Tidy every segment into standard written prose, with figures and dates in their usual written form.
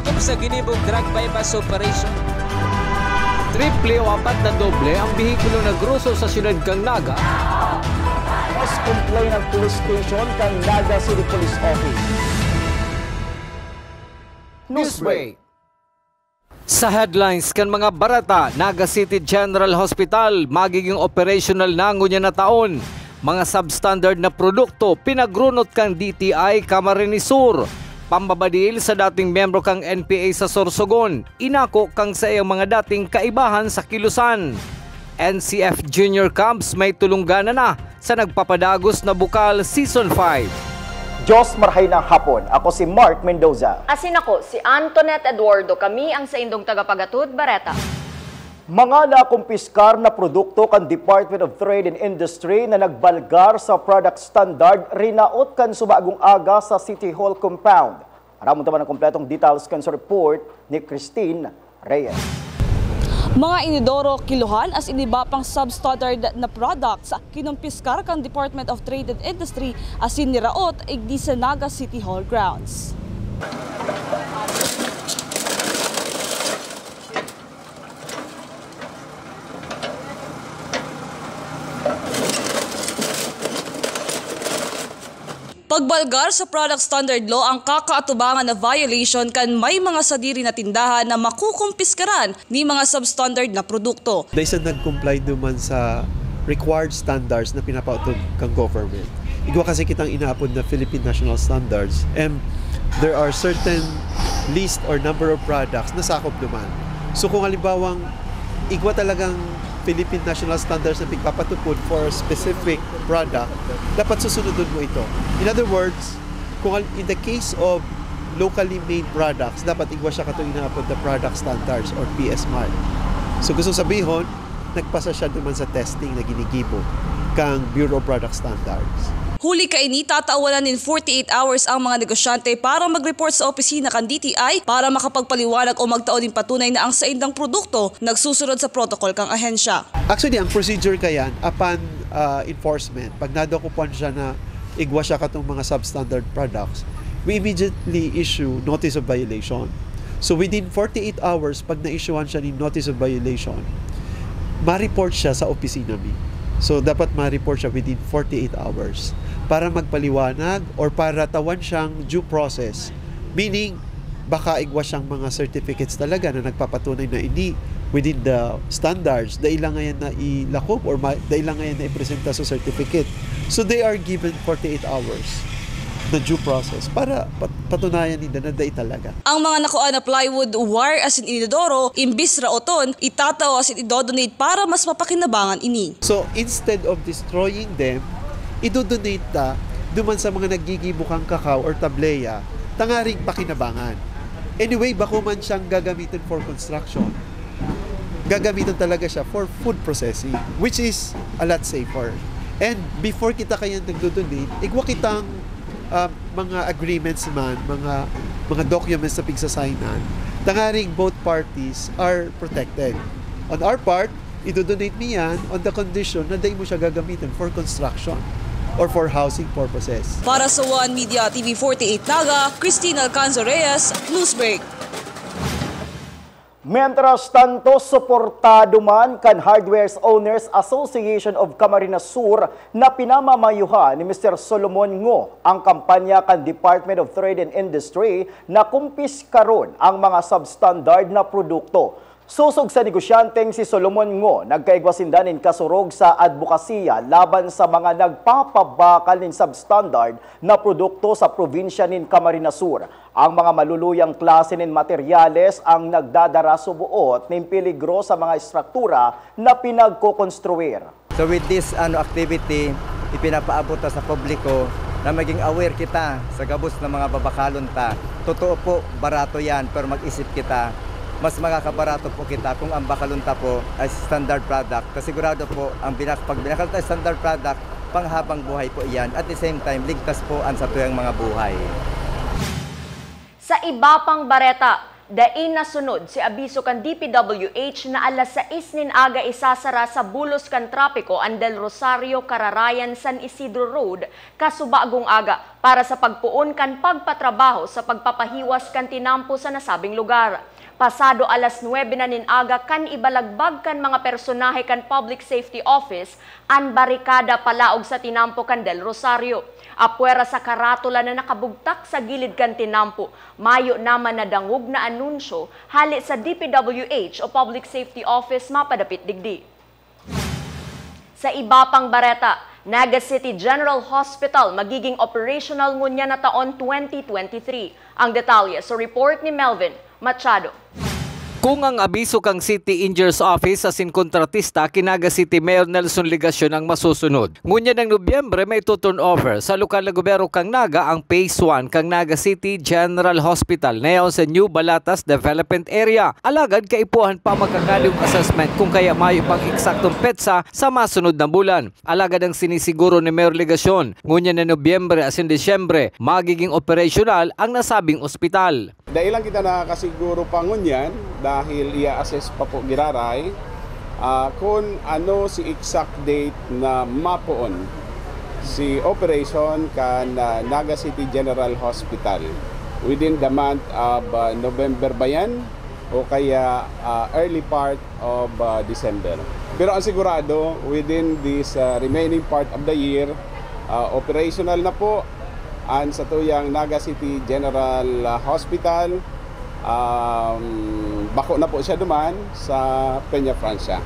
Nakup sa ginibog drug bypass operation. Triple o 4 na doble ang bihikulo na gruso sa siyudad kang Naga. Mas complain ang police station kang Naga City Police Office. Newsbreak. Sa headlines kan mga barata, Naga City General Hospital magiging operational na ngunya na taon. Mga substandard na produkto pinagrunot kang DTI Camarines Sur. Pambabadil sa dating membro kang NPA sa Sorsogon. Inako kang sa iyang mga dating kaibahan sa kilusan. NCF Junior Camps may tulunggana na sa nagpapadagos na Bukal Season 5. Diyos marhay ng hapon. Ako si Mark Mendoza. Asin ako, si Antoinette Eduardo. Kami ang sa indong tagapagatud, Bareta. Mga nakumpiskar na produkto kan Department of Trade and Industry na nagbalgar sa product standard rinaot kan subagong aga sa City Hall compound. Aramon taman ang kompletong details kan sa report ni Christine Reyes. Mga inidoro, kiluhan as iniba pang substandard na products kinumpiskar kang Department of Trade and Industry asin niraot igdi sa Naga City Hall grounds. Pagbalgar sa product standard law ang kakaatubangan na violation kan may mga sadiri na tindahan na makukumpiskaran ni mga substandard na produkto. Dahil sa nag-comply duman sa required standards na pinapautog kang government. Igwa kasi kitang inaapod na Philippine National Standards and there are certain list or number of products na sakop duman. So kung halimbawang igwa talagang Philippine National Standards na pagpapatupod for a specific product, dapat susunodun mo ito. In other words, kung in the case of locally made products, dapat igwa siya katong inaapod na product standards or PS mark. So gusto sabihon, nagpasa siya duman sa testing na ginigibo kang Bureau of Product Standards. Huli kaini tatawanan in 48 hours ang mga negosyante para mag-report sa opisina kan DTI para makapagpaliwanag o magtao din patunay na ang saindang produkto nagsusunod sa protocol kang ahensya. Actually, ang procedure kayan upon enforcement, pag nadokupan siya na igwa siya katong mga substandard products, we immediately issue notice of violation. So within 48 hours, pag na-issuean siya ni notice of violation, ma-report siya sa opisina mi. So dapat ma-report siya within 48 hours para magpaliwanag or para tawan siyang due process. Meaning, baka igwa siyang mga certificates talaga na nagpapatunay na hindi within the standards, dahil lang ngayon na ilakop or dahil lang ngayon na ipresenta sa certificate. So they are given 48 hours na due process para patunayan nila na dahi talaga. Ang mga nakuha na plywood, wire asin inidoro, imbis raoton, itataw asin idodonate para mas mapakinabangan ini. So instead of destroying them, idodonate ta duman sa mga nagigibukang kakao or tableya, tangaring pakinabangan. Anyway, bako man siyang gagamitin for construction, gagamitin talaga siya for food processing, which is a lot safer. And before kita kayang nagdodonate, igwa kitang mga agreements man, mga documents na pigsasaynan, tangaring both parties are protected. On our part, idodonate mo yan on the condition na dahil mo siya gagamitin for construction or for housing purposes. Para sa One Media TV 48 Naga, Christine Alcanzo Reyes, Newsbreak. Mientras tanto, suportado man kan Hardwares Owners Association of Camarines Sur na pinamamayuhan ni Mr. Solomon Ngo ang kampanya kan Department of Trade and Industry na kumpiskaron ang mga substandard na produkto. Susog sa negosyanteng si Solomon Ngo, nagkaigwasindanin kasurog sa advokasya laban sa mga nagpapabakal nin substandard na produkto sa probinsya nin Camarines Sur. Ang mga maluluyang klase nin materyales ang nagdadara subuot nin peligro sa mga struktura na pinagkokonstruir. So with this activity, ipinapaabot sa publiko na maging aware kita sa gabos ng mga babakalon ta. Totoo po, barato yan, pero mag-isip kita, mas makakabarato po kita kung ang bakalunta po ay standard product. Kasigurado po, pag binakalunta ay standard product, panghabang buhay po iyan. At the same time, ligtas po ang sa tuyang mga buhay. Sa iba pang bareta, Dain nasunod si abiso kan DPWH na alas 6 nin aga isasara sa bulos kan trapiko ang Del Rosario, Cararayan, San Isidro Road kasubagong aga para sa pagpuon kan pagpatrabaho sa pagpapahiwas kan tinampo sa nasabing lugar. Pasado alas 9 na nin aga kan ibalagbag kan mga personahe kan Public Safety Office ang barikada palaog sa tinampo kan Del Rosario. Apwera sa karatula na nakabugtak sa gilid kan tinampo, mayo naman na dangog na anunsyo hali sa DPWH o Public Safety Office mapadapit digdi. Sa iba pang bareta, Naga City General Hospital magiging operational ngunya na taon 2023. Ang detalye sa report ni Melvin Machado. Kung ang abiso kang City Engineers Office sa kontratista, kinaga City Mayor Nelson Ligacion ang masusunod. Ngunya ng Nobyembre may turn over sa lokal na gobyerno kang Naga ang Phase 1 kang Naga City General Hospital na sa New Balatas Development Area. Alagad kaipuhan pa magkakalyong assessment kung kaya mayo pang eksaktong petsa sa masunod na bulan. Alagad ang sinisiguro ni Mayor Ligacion. Ngunya ng Nobyembre as in Disyembre magiging operational ang nasabing ospital. Dahil lang kita nakakasiguro pa ngunyan dahil i-assess pa po giraray kung ano si exact date na mapoon si operation kan Naga City General Hospital within the month of November ba yan o kaya early part of December. Pero ang sigurado within this remaining part of the year operational na po ang sa tuyang Naga City General Hospital. Bako na po siya duman sa Peña Francia.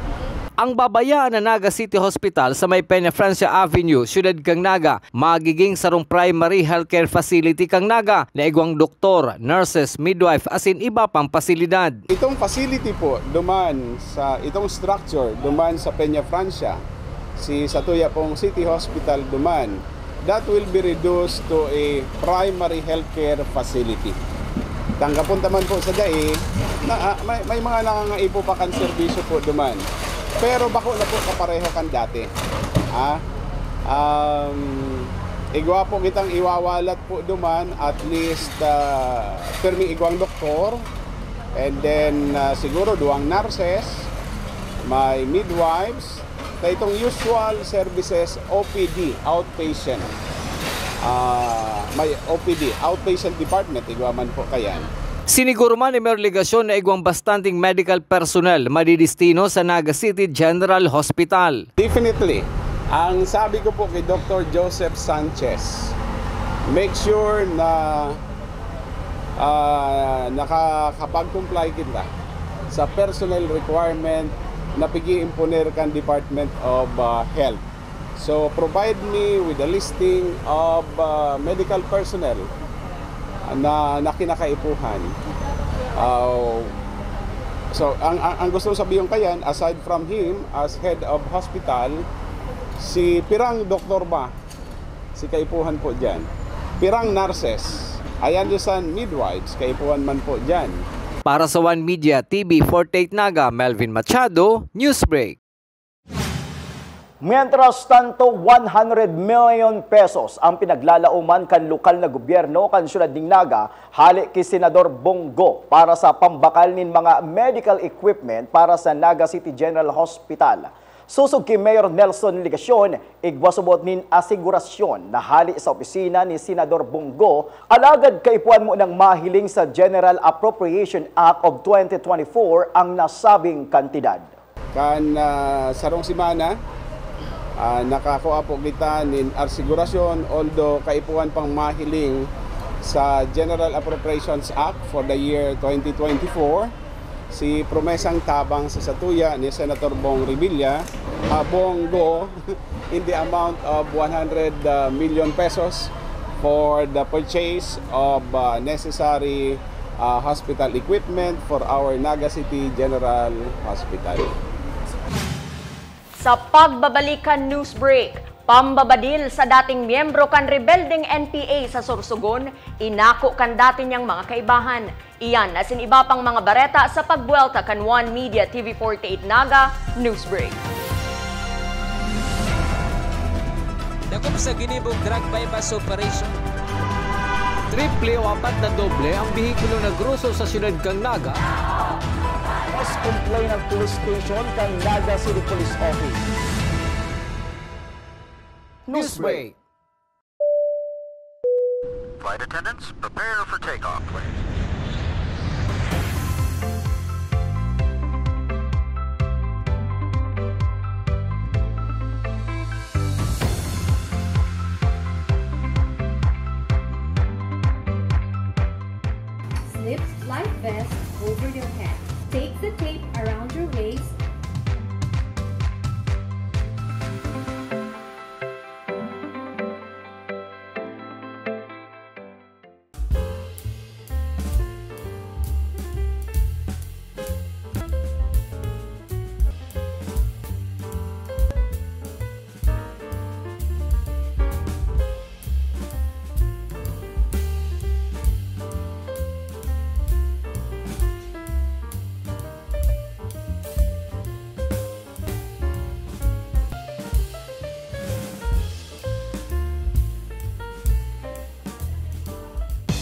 Ang babayaan na Naga City Hospital sa may Peña Francia Avenue, siyudad kang Naga, magiging sarong primary healthcare facility kang Naga na igwang doktor, nurses, midwife asin iba pang pasilidad. Itong facility po duman sa itong structure duman sa Peña Francia, si Satuya pong City Hospital duman, that will be reduced to a primary healthcare facility. Tanggapon taman po sa DAE, may mga nangangaipo pa kan serbisyo po duman. Pero bako na po kapareho kan dati. Igwa po kitang iwawalat po duman at least permi igwang doktor and then siguro duwang nurses, may midwives, itong usual services, OPD, outpatient. May OPD, outpatient department, igwaman po kayan. Siniguro man ni Mayor Ligacion na igwang bastanting medical personnel madidistino sa Naga City General Hospital. Definitely. Ang sabi ko po kay Dr. Joseph Sanchez, make sure na nakakapag-comply kita sa personnel requirement na pigi-imponer kan Department of Health. So provide me with a listing of medical personnel na kinakaipuhan. So ang gusto sabihin kayan, aside from him as head of hospital, si pirang doktor ba si kaipuhan po dyan, pirang nurses, ayan yusan midwives kaipuhan man po dyan. Para sa One Media TV 48 Naga, Melvin Machado, Newsbreak. Mientras tanto, 100 million pesos ang pinaglalauman kan lokal na gobyerno kan siyudad ng Naga hali kay Senador Bongo para sa pambakal nin mga medical equipment para sa Naga City General Hospital. Susog kay Mayor Nelson Ligacion, igwasubot nin asigurasyon na hali sa opisina ni Senador Bongo, alagad kaipuan mo ng mahiling sa General Appropriation Act of 2024 ang nasabing kantidad. Kan sarong simana, nakakuha po kita nin asigurasyon, although kaipuan pang mahiling sa General Appropriations Act for the year 2024, si promesang tabang sa Satuya ni Senator Bong Revilla, Bongo, in the amount of 100 million pesos for the purchase of necessary hospital equipment for our Naga City General Hospital. Sa pagbabalikan news break, pambabadil sa dating miyembro kan rebelding NPA sa Sorsogon, inako kan dati niyang mga kaibahan. Iyan asin iba pang mga bareta sa pagbuelta kan One Media TV 48 Naga Newsbreak. Dagom sa ginibong drug bypass operation. Triple o apat na doble ang bihikulo na gruso sa siyudad kang Naga. Mas complain ng police station kang Naga City Police Office. Newsbreak. Flight attendants, prepare for takeoff, please. Slip life vest over your head. Take the tape around your waist.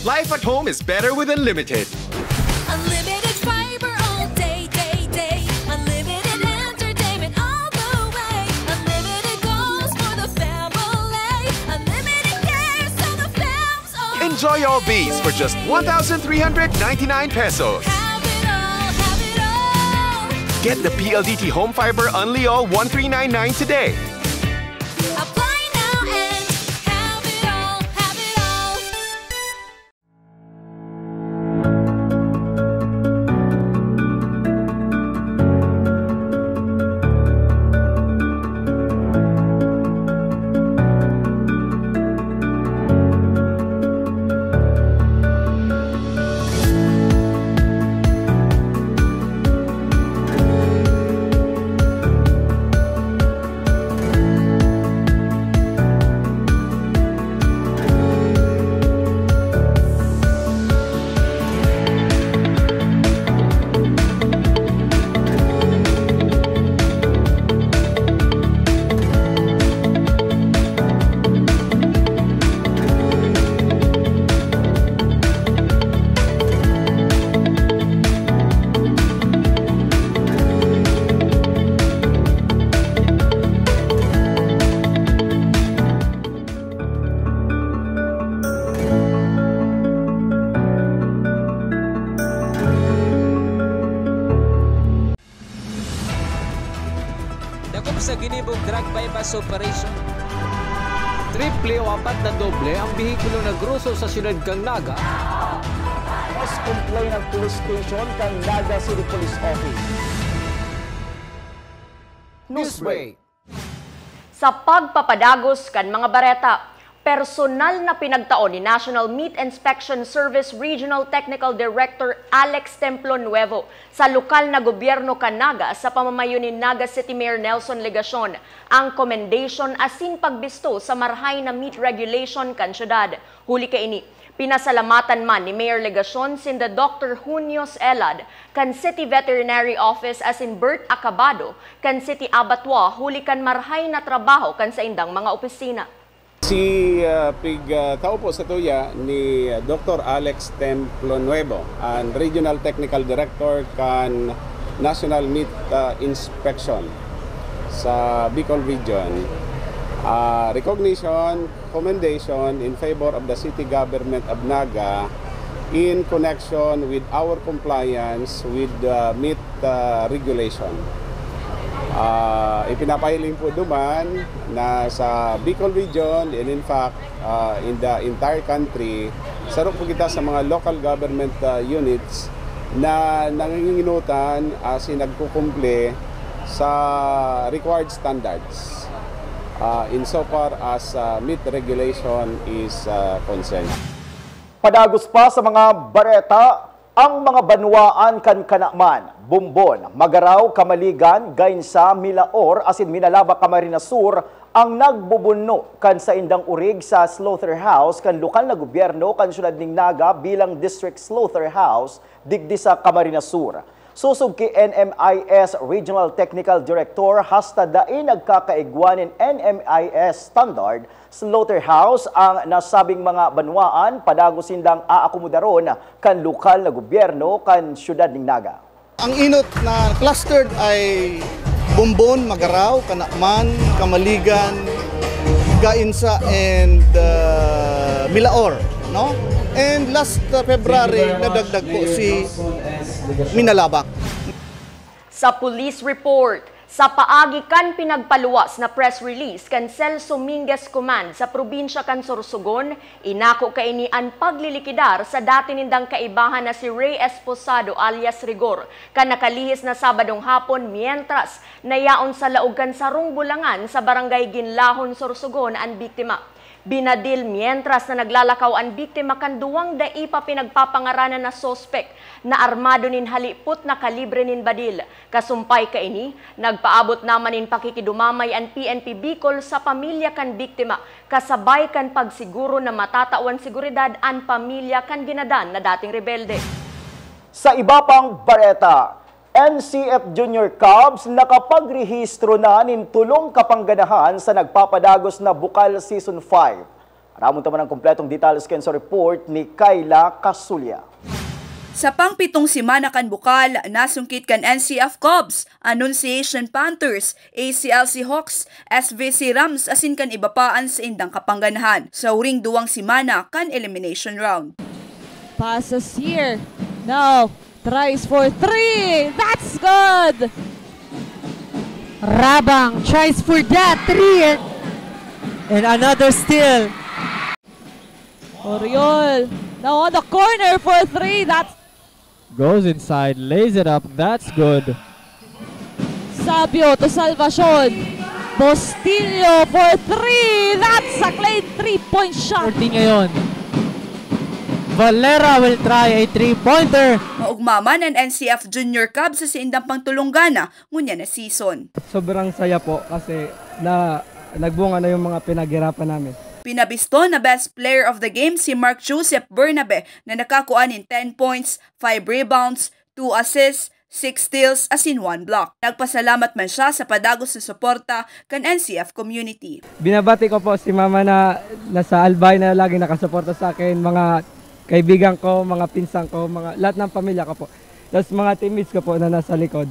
Life at home is better with Unlimited. Unlimited fiber all day, day, day. Unlimited entertainment all the way. Unlimited goals for the family. Unlimited cares so the fam's all. Enjoy all these for just 1,399 pesos. Have it all, have it all. Get the PLDT Home Fiber Unli All 1399 today. Apply now and have it all, have it all. Dakop sa ginibog drug bypass operation. Triple o apat na doble ang bihikulo na gruso sa siyudad kang Naga. Mas complain ng police station kang Naga City Police Office. Newsbreak. Sa pagpapadagos kan mga bareta, personal na pinagtaon ni National Meat Inspection Service Regional Technical Director Alex Templo Nuevo sa lokal na gobyerno kan Naga sa pamamayo ni Naga City Mayor Nelson Legacion ang commendation asin pagbisto sa marhay na meat regulation kan syudad. Huli ka ini, pinasalamatan man ni Mayor Legacion sinda Dr. Junios Elad kan City Veterinary Office asin Bert Acabado kan City Abattoir huli kan marhay na trabaho kan sa indang mga opisina. Si tao po sa tuya ni Dr. Alex Templo Nuevo, ang Regional Technical Director kan National Meat Inspection sa Bicol Region. Recognition, commendation in favor of the city government of Naga in connection with our compliance with the meat regulation. Ipinapahiling po duman na sa Bicol Region and in fact in the entire country, sarap po kita sa mga local government units na nanginginutan nagkukumple sa required standards insofar as meat regulation is concerned. Padagos pa sa mga bareta, ang mga banwaan kan Kanaman, Bumbon, Magaraw, Kamaligan, Gainsa, Milaor, asin Minalaba, Camarines Sur ang nagbubunno kan sa indang urig sa slaughterhouse kan lokal na gobyerno kan syudad ning Naga bilang district slaughterhouse digdi sa Camarines Sur. Susog ki NMIS Regional Technical Director hasta dain nagkakaigwanin NMIS standard slaughterhouse ang nasabing mga banwaan padagos sindang aakomodaron kan lokal na gobyerno kan syudad ning Naga. Ang inot na clustered ay Bumbon, Magaraw, Kanakman, Kamaligan, Gainsa and Milaor, no? And last February nadagdag po si Minalabak. Sa police report, sa paagi kan pinagpaluwas na press release kan Celso Minguez Command sa probinsya kan Sorsogon, inako kaini ang paglilikidar sa dati nindang kaibahan na si Ray Esposado alias Rigor kan nakalihis na Sabadong hapon mientras nayaon sa laog kan Sarong Bulangan sa barangay Ginlahon, Sorsogon ang biktima. Binadil mientras na naglalakaw ang biktima kan duwang dai pa pinagpapangaranan na sospek na armado nin halipot na kalibre nin badil. Kasumpay kaini, nagpaabot naman nin pakikidumamay ang PNP Bicol sa pamilya kan biktima, kasabay kan pagsiguro na matatawan seguridad ang pamilya kan ginadan na dating rebelde. Sa iba pang bareta, NCF Junior Cubs nakapagrehistro na nin tulong kapangganahan sa nagpapadagos na Bukal Season 5. Aramon taman ang kompletong details sa report ni Kayla Kasulya. Sa pang-pitong simana kan Bukal, nasungkit kan NCF Cubs, Annunciation Panthers, ACLC Hawks, SVC Rams asin kan ibapaan sa indang kapangganahan sa uring duwang simana kan elimination round. Passes here. Now, tries for 3. That's good. Rabang tries for that 3. And another steal. Oriol now on the corner for 3. That's goes inside, lays it up. That's good. Sabio to Salvacion. Bostillo for 3. That's a clean 3-point shot. 14 ngayon. Valera will try a 3-pointer. Maugmaman ang NCF Junior Cubs sa indang pangtulunggana ngunya na season. Sobrang saya po kasi nagbunga na yung mga pinaghirapan namin. Pinabisto na best player of the game si Mark Joseph Bernabe na nakakuha ng 10 points, 5 rebounds, 2 assists, 6 steals asin 1 block. Nagpasalamat man siya sa padagos na suporta kan NCF community. Binabati ko po si mama na nasa Albay na lagi nakasuporta sa akin, mga kaibigan ko, mga pinsang ko, lahat ng pamilya ko po. Tapos mga teammates ko po na nasa likod.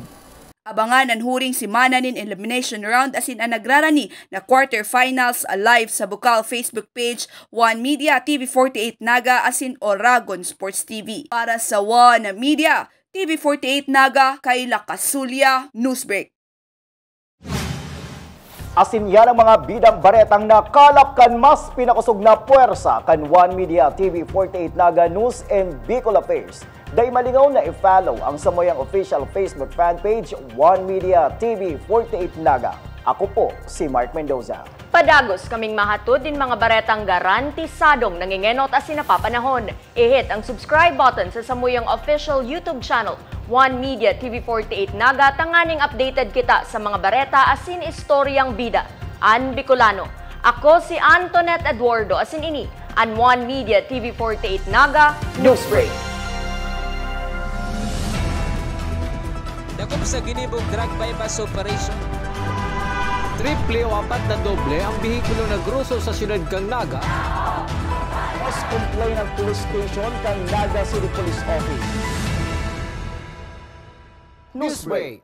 Abangan ang huring simana nin elimination round asin ang nagrarani na quarterfinals live sa Bukal Facebook page, One Media, TV48 Naga asin Oragon Sports TV. Para sa One Media, TV48 Naga, Kayla Kasulya, Newsbreak. Asin yan ang mga bidang baretang nakalap kan mas pinakusog na puwersa kan One Media TV48 Naga News and Bicol Affairs. Day malingaw na i-follow ang samoyang official Facebook fan page One Media TV48 Naga. Ako po si Mark Mendoza. Padagos kaming mahatod din mga baretang garantisadong nangingenot asin napapanahon. I-hit ang subscribe button sa samuyang official YouTube channel One Media TV48 Naga, tanganing updated kita sa mga bareta asin istoryang bida. An Bicolano. Ako si Antoinette Eduardo asin ini an One Media TV48 Naga Newsbreak. Dagom sa ginibog drug bypass operation. Triple o 4 na doble ang bihikulo na gruso sa siyudad kang Naga. Mas complain ng police station kang Naga City Police Office. Newsbreak.